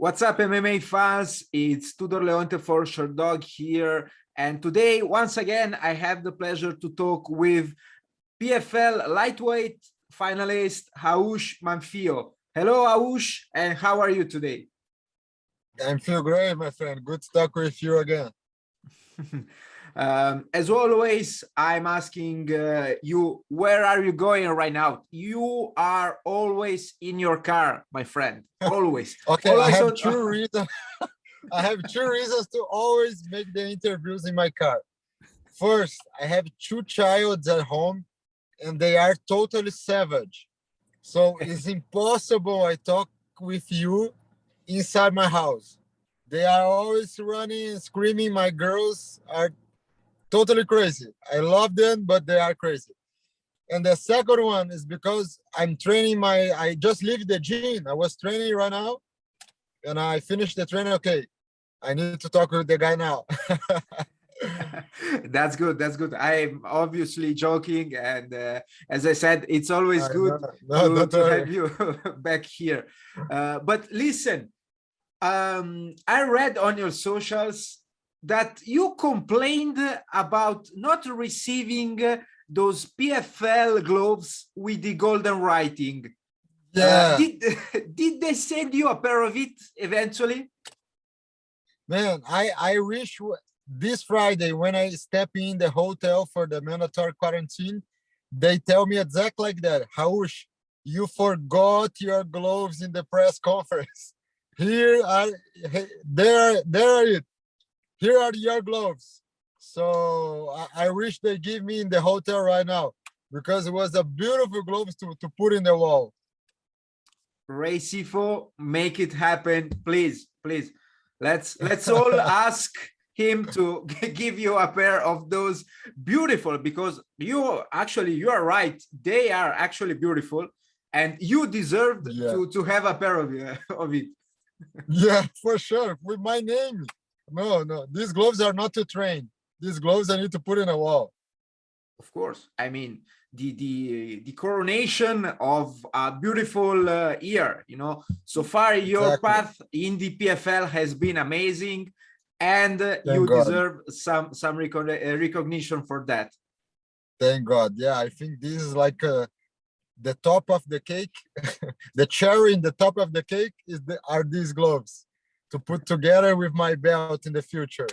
What's up, MMA fans? It's Tudor Leonte for Sherdog here. And today, once again, I have the pleasure to talk with PFL lightweight finalist Raush Manfio. Hello, Raush, and how are you today? I feel great, my friend. Good to talk with you again. As always, I'm asking you, where are you going right now? You are always in your car, my friend. Always. Okay, always I have two reasons. I have two reasons to always make the interviews in my car. First, I have two childs at home, and they are totally savage. So it's impossible I talk with you inside my house. They are always running and screaming. My girls are totally crazy. I love them, but they are crazy. And the second one is because I'm training I just left the gym. I was training right now and I finished the training. Okay, I need to talk with the guy now. That's good. That's good. I'm obviously joking. And as I said, it's always good to have you back here. But listen, I read on your socials that you complained about not receiving those PFL gloves with the golden writing. Yeah. Did they send you a pair of it eventually? Man, I wish this Friday when I step in the hotel for the mandatory quarantine, they tell me exactly like that. Raush, you forgot your gloves in the press conference. There are it. Here are your gloves. So I wish they give me in the hotel right now because it was a beautiful gloves to put in the wall. Racifo, make it happen, please, please. Let's all ask him to give you a pair of those beautiful, because you are right. They are actually beautiful, and you deserved to have a pair of it. Yeah, for sure, with my name. No, these gloves are not to train. These gloves I need to put in a wall. Of course. I mean, the coronation of a beautiful year, so far your path in the PFL has been amazing, and you deserve some recognition for that. Thank God. Yeah, I think this is like the top of the cake. The cherry in the top of the cake are these gloves to put together with my belt in the future.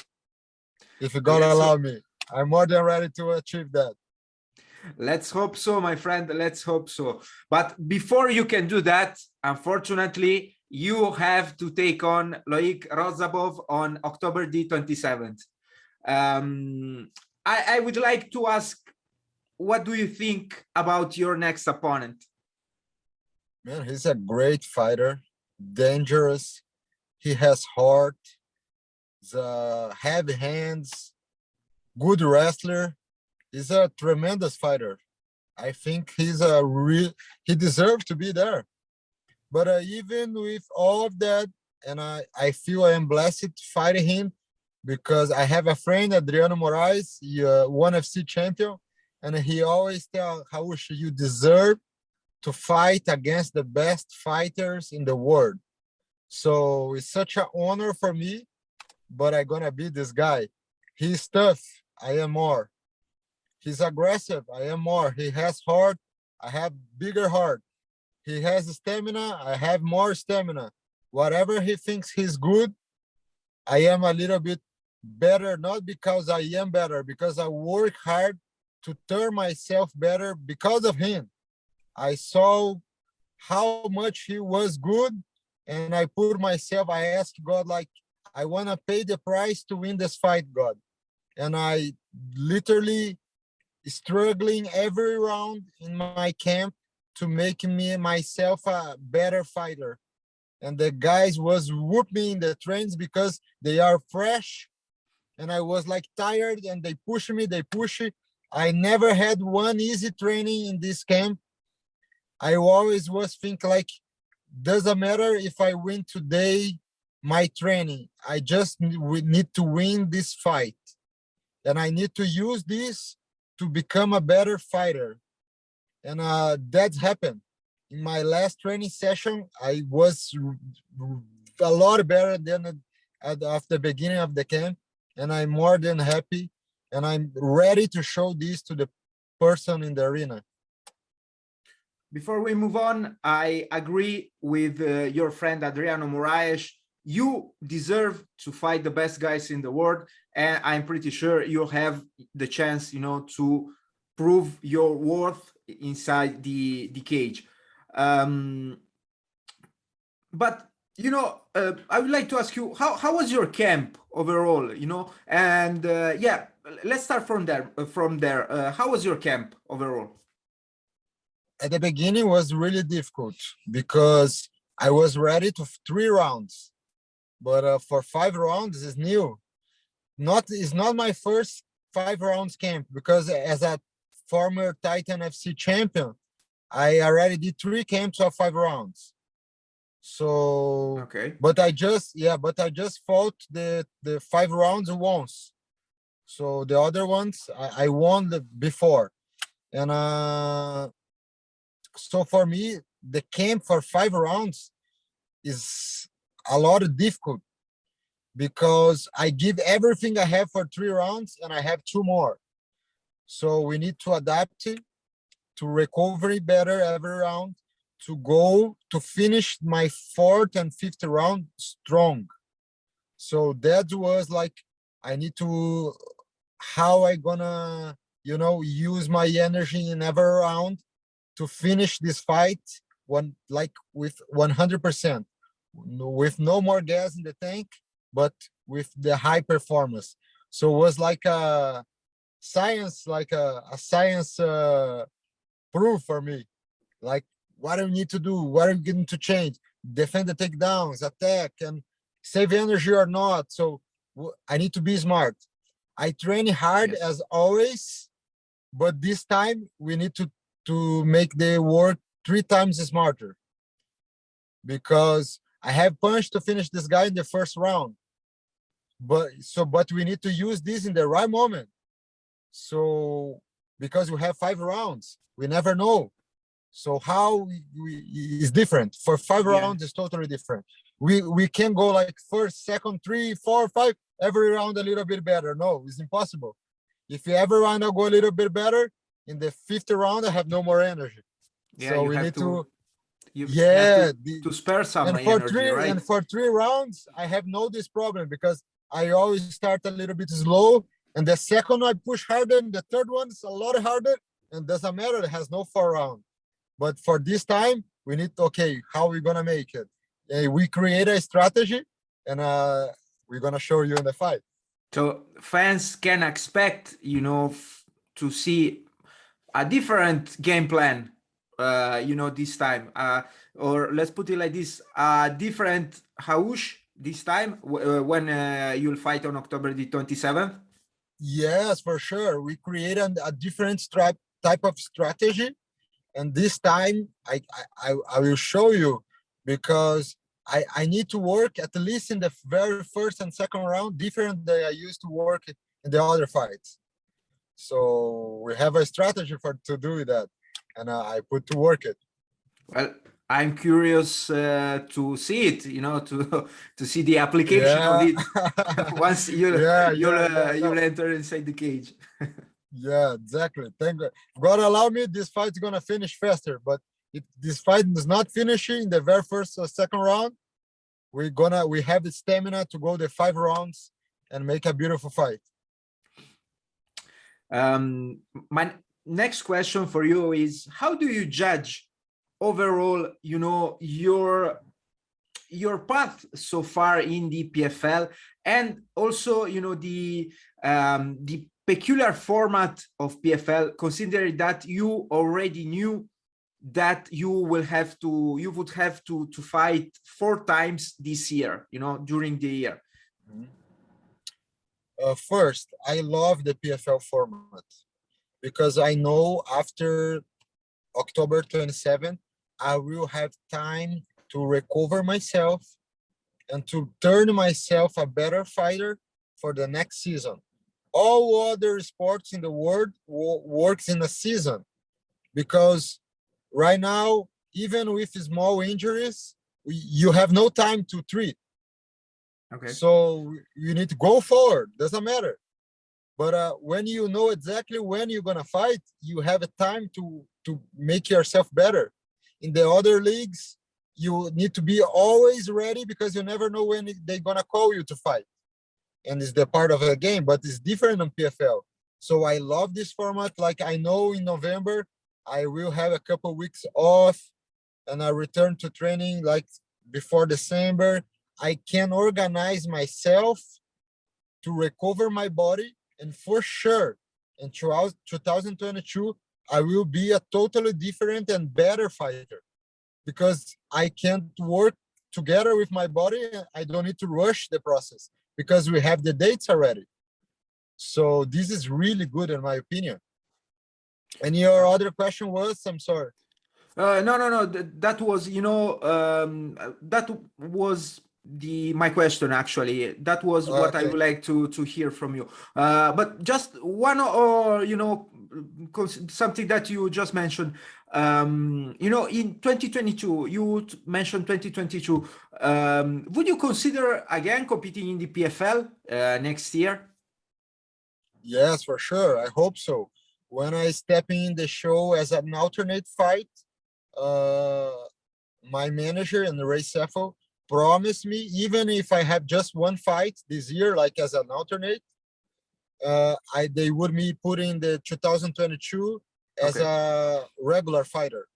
If you God allow me, I'm more than ready to achieve that. Let's hope so, my friend. Let's hope so. But before you can do that, unfortunately, you have to take on Loik Radzhabov on October the 27th. I would like to ask, what do you think about your next opponent? Man, he's a great fighter, dangerous. He has heart, heavy hands, good wrestler. He's a tremendous fighter. I think he deserves to be there. But even with all of that, and I feel I am blessed to fight him because I have a friend, Adriano Moraes, ONE FC champion, and he always tells Raush, you deserve to fight against the best fighters in the world. So it's such an honor for me, but I'm gonna beat this guy. He's tough. I am more. He's aggressive. I am more. He has heart. I have bigger heart. He has stamina. I have more stamina. Whatever he thinks he's good, I am a little bit better, not because I am better, because I work hard to turn myself better because of him. I saw how much he was good, and I put myself, I asked God, like, I want to pay the price to win this fight, God. And I literally struggling every round in my camp to make myself a better fighter. And the guys was whooping in the trains because they are fresh. And I was like tired, and they push me, they push it. I never had one easy training in this camp. I always was think like, doesn't matter if I win today, my training. I just need to win this fight. And I need to use this to become a better fighter. And that happened. In my last training session, I was a lot better than at the beginning of the camp, and I'm more than happy, and I'm ready to show this to the person in the arena. Before we move on, I agree with your friend Adriano Moraes. You deserve to fight the best guys in the world, and I'm pretty sure you'll have the chance, to prove your worth inside the cage. But I would like to ask you, how was your camp overall? And yeah, let's start from there. How was your camp overall? At the beginning was really difficult because I was ready to 3 rounds, but for 5 rounds is new. It's not my first 5 rounds camp, because as a former Titan FC champion, I already did 3 camps of 5 rounds. So okay, but I just fought the 5 rounds once. So the other ones I won before, and so for me the camp for 5 rounds is a lot difficult, because I give everything I have for 3 rounds and I have 2 more. So we need to adapt to recovery better every round, to go to finish my 4th and 5th round strong. So that was like, I need to, how I gonna, use my energy in every round to finish this fight with 100%, with no more gas in the tank, but with the high performance. So it was like a science, proof for me. Like, what do we need to do? What are we going to change? Defend the takedowns, attack, and save energy or not. So I need to be smart. I train hard as always, but this time we need to make the work 3 times smarter, because I have punch to finish this guy in the first round. But we need to use this in the right moment. So because we have 5 rounds, we never know. So how is different for 5 rounds is totally different. We can go like first, second, 3, 4, 5, every round a little bit better. No, it's impossible. If you every round I go a little bit better, in the 5th round I have no more energy. Yeah, so you we have need to spare some energy, right? And for 3 rounds I have no this problem, because I always start a little bit slow, and the second I push harder, and the third one's a lot harder, and doesn't matter, it has no 4 round. But for this time we need, okay, how are we gonna make it? We create a strategy, and we're gonna show you in the fight. So fans can expect, to see a different game plan, this time, or let's put it like this, a different Raush this time when you'll fight on October the 27th. Yes, for sure. We created a different type of strategy, and this time I will show you, because I need to work at least in the very first and second round different than I used to work in the other fights. So we have a strategy to do that, and I put to work it. Well, I'm curious to see it, to see the application of it once you'll enter inside the cage. Yeah, exactly. Thank God. God allow me, this fight's gonna finish faster, but if this fight is not finishing in the very first or second round, we have the stamina to go the 5 rounds and make a beautiful fight. My next question for you is, how do you judge overall, your path so far in the PFL, and also, the peculiar format of PFL, considering that you already knew that you would have to fight 4 times this year, during the year? First, I love the PFL format, because I know after October 27th, I will have time to recover myself and to turn myself a better fighter for the next season. All other sports in the world works in a season, because right now, even with small injuries, you have no time to treat. Okay. So you need to go forward. Doesn't matter. But when you know exactly when you're gonna fight, you have a time to make yourself better. In the other leagues, you need to be always ready because you never know when they're gonna call you to fight, and it's the part of the game. But it's different on PFL. So I love this format. Like I know in November I will have a couple weeks off, and I return to training like before December. I can organize myself to recover my body, and for sure in 2022 I will be a totally different and better fighter because I can't work together with my body. I don't need to rush the process because we have the dates already. So this is really good in my opinion. And your other question was, I'm sorry. No. That was, that was my question actually. That was what I Okay. would like to hear from you. But just one, or something that you just mentioned. In 2022, you mentioned 2022. Would you consider again competing in the PFL next year? Yes, for sure. I hope so. When I step in the show as an alternate fight, uh, my manager and Ray Seffel promised me, even if I have just one fight this year, like as an alternate, they would me put in the 2022 as Okay. a regular fighter.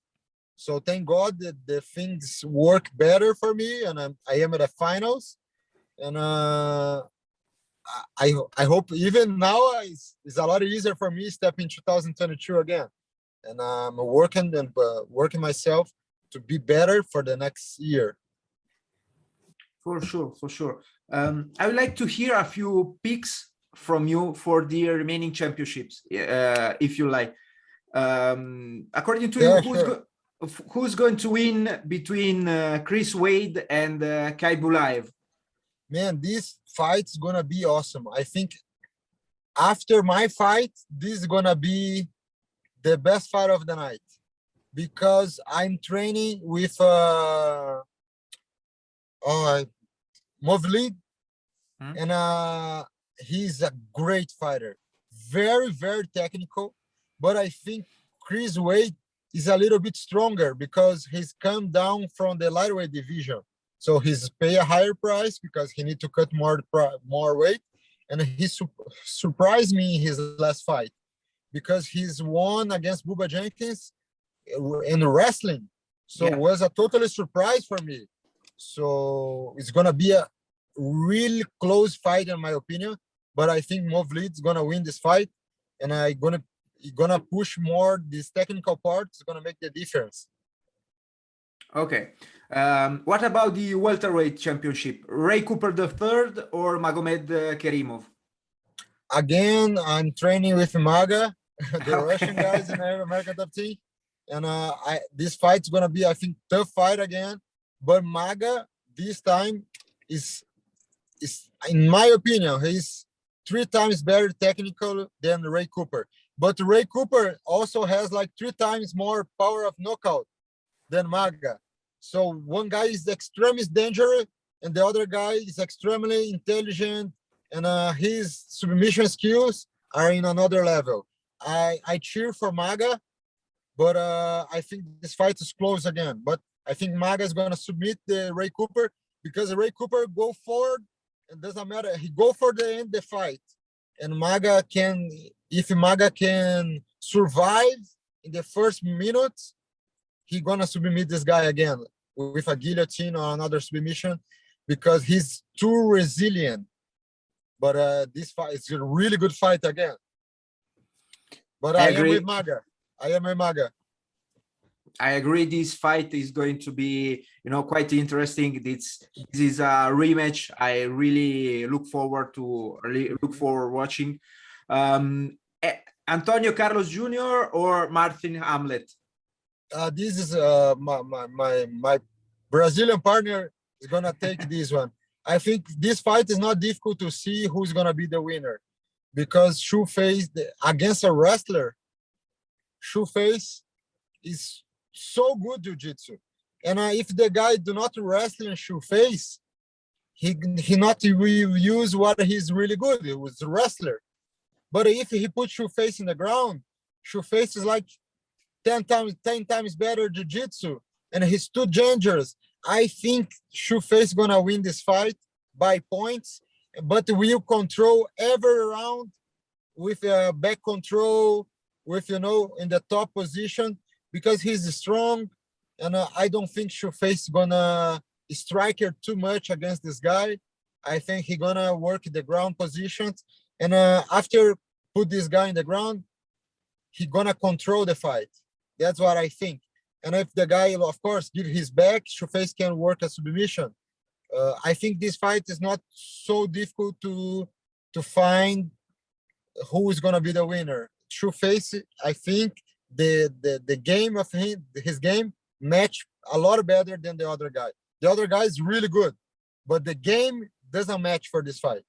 So thank God that the things work better for me, and I am at the finals. And I hope even now it's a lot easier for me stepping 2022 again. And I'm working and working myself to be better for the next year. For sure, for sure. I would like to hear a few picks from you for the remaining championships, if you like. According to you, Yeah, sure. who's going to win between Chris Wade and Kai Bulaev? Man, this fight's gonna be awesome. I think after my fight, this is gonna be the best fight of the night because I'm training with Movlid, and he's a great fighter, very very technical. But I think Chris Wade is a little bit stronger because he's come down from the lightweight division, so he's pay a higher price because he need to cut more weight, and he surprised me in his last fight because he's won against Bubba Jenkins in wrestling, so it was a totally surprise for me. So it's gonna be a really close fight in my opinion, but I think Movlid's gonna win this fight, and gonna push more this technical part. It's gonna make the difference. Okay. What about the welterweight championship? Ray Cooper the third or Magomed Kerimov? Again, I'm training with Maga, the Russian guys in Okay. the American top team, and this fight's gonna be, I think, tough fight again. But Maga this time is in my opinion, he's 3 times better technical than Ray Cooper. But Ray Cooper also has like 3 times more power of knockout than Maga. So one guy is extremely dangerous, and the other guy is extremely intelligent, and his submission skills are in another level. I cheer for Maga, but I think this fight is close again. But I think Maga is gonna submit the Ray Cooper because Ray Cooper go forward, and doesn't matter. He go for the end the fight, and Maga can, if Maga can survive in the first minutes, he gonna submit this guy again with a guillotine or another submission because he's too resilient. But this fight is a really good fight again. But I am with Maga. I am with Maga. I agree. This fight is going to be, quite interesting. This is a rematch. I really look forward watching. Antonio Carlos Jr. or Martin Hamlet? This is my Brazilian partner is gonna take this one. I think this fight is not difficult to see who's gonna be the winner because Shoeface against a wrestler, Shoeface is so good jiu-jitsu, and if the guy do not wrestle in Shoeface, he not will use what he's really good. He was a wrestler. But if he puts Shoeface in the ground, Shoeface is like 10 times better jiu-jitsu, and he's too dangerous. I think Shoeface gonna win this fight by points, but will control every round with back control, with in the top position, because he's strong, and I don't think Shoeface gonna strike her too much against this guy. I think he gonna work the ground positions, and after put this guy in the ground, he gonna control the fight. That's what I think. And if the guy, of course, give his back, Shoeface can work a submission. I think this fight is not so difficult to find who is gonna be the winner. Shoeface, I think the game of his game match a lot better than the other guy. The other guy is really good, but the game doesn't match for this fight.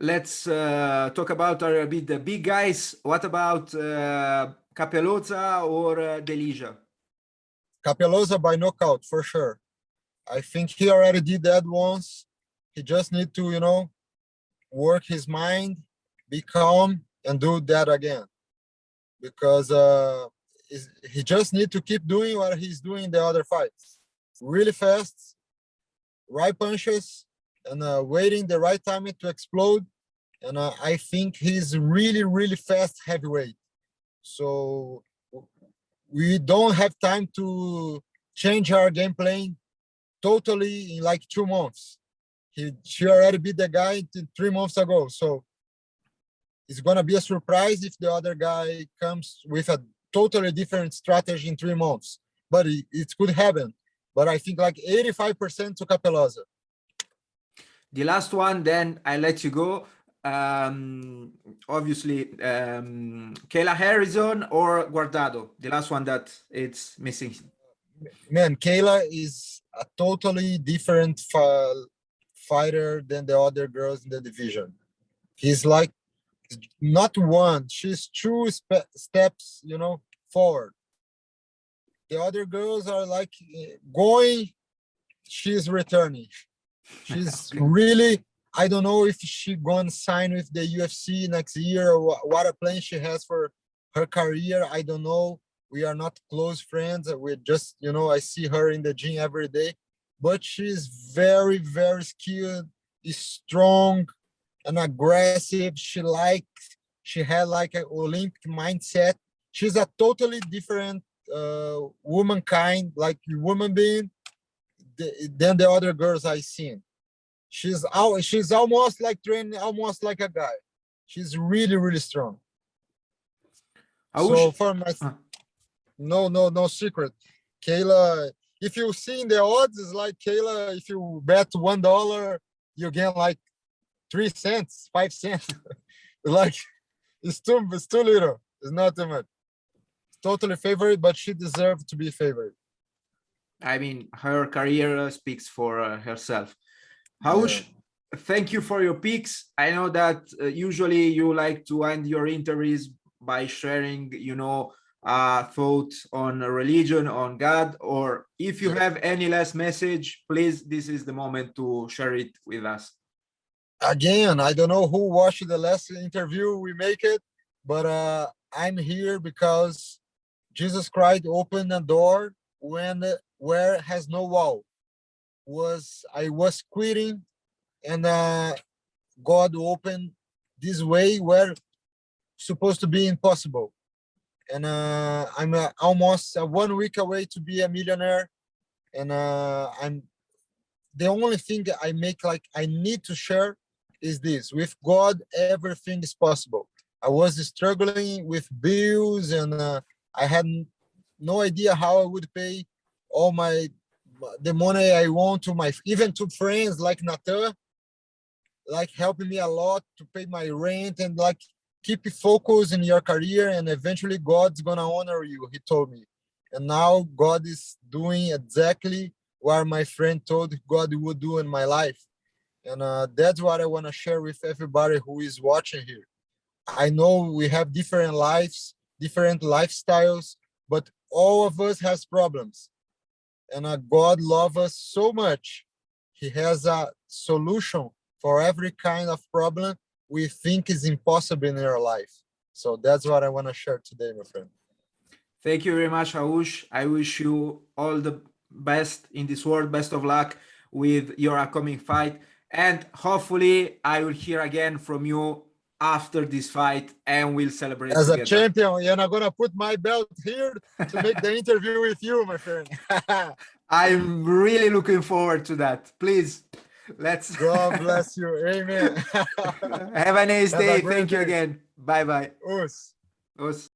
Let's talk about a bit the big guys. What about Capelosa or Delija? Capelosa by knockout for sure. I think he already did that once. He just need to, work his mind, be calm, and do that again. Because he just need to keep doing what he's doing in the other fights. Really fast, right punches, and waiting the right timing to explode. And I think he's really, really fast heavyweight. So we don't have time to change our game plan totally in like 2 months. She already beat the guy 3 months ago. So it's gonna be a surprise if the other guy comes with a totally different strategy in 3 months. But it could happen. But I think like 85% to Capelosa. The last one, then I let you go. Obviously, Kayla Harrison or Guardado, the last one that it's missing. Man, Kayla is a totally different fighter than the other girls in the division. He's like not one, she's 2 steps, forward. The other girls are like going, she's returning. She's really, I don't know if she gonna sign with the UFC next year or what a plan she has for her career. I don't know. We are not close friends. We're just, I see her in the gym every day. But she's very, very skilled, is strong and aggressive. She had like an Olympic mindset. She's a totally different womankind, like woman being, than the other girls I've seen. She's almost like training, almost like a guy. She's really, really strong. So for my no secret, Kayla. If you see in the odds, it's like Kayla. If you bet $1, you get like 3 cents, 5 cents. Like it's too little. It's not too much. It's totally favorite, but she deserves to be favored. I mean, her career speaks for herself. Raush, thank you for your picks. I know that usually you like to end your interviews by sharing, thoughts on religion, on God, or if you have any last message, please, this is the moment to share it with us. Again, I don't know who watched the last interview we make it, but I'm here because Jesus Christ opened a door where has no wall. I was quitting, and God opened this way where supposed to be impossible. And I'm almost 1 week away to be a millionaire, and I'm the only thing I need to share is this: with God, everything is possible. I was struggling with bills, and I had no idea how I would pay all the money I want to even to friends like Nathan, like helping me a lot to pay my rent and like keep focused in your career, and eventually God's gonna honor you, he told me. And now God is doing exactly what my friend told God would do in my life. And that's what I want to share with everybody who is watching here. I know we have different lives, different lifestyles, but all of us has problems. And God loves us so much. he has a solution for every kind of problem we think is impossible in our life. So that's what I want to share today, my friend. Thank you very much, Raush. I wish you all the best in this world. Best of luck with your upcoming fight. And hopefully I will hear again from you after this fight and we'll celebrate as together. A champion, and I'm going to put my belt here to make the interview with you, my friend. I'm really looking forward to that. Please, let's. God bless you. Amen. Have a nice day. Have a great Thank you day. again. Bye-bye. Us. Us.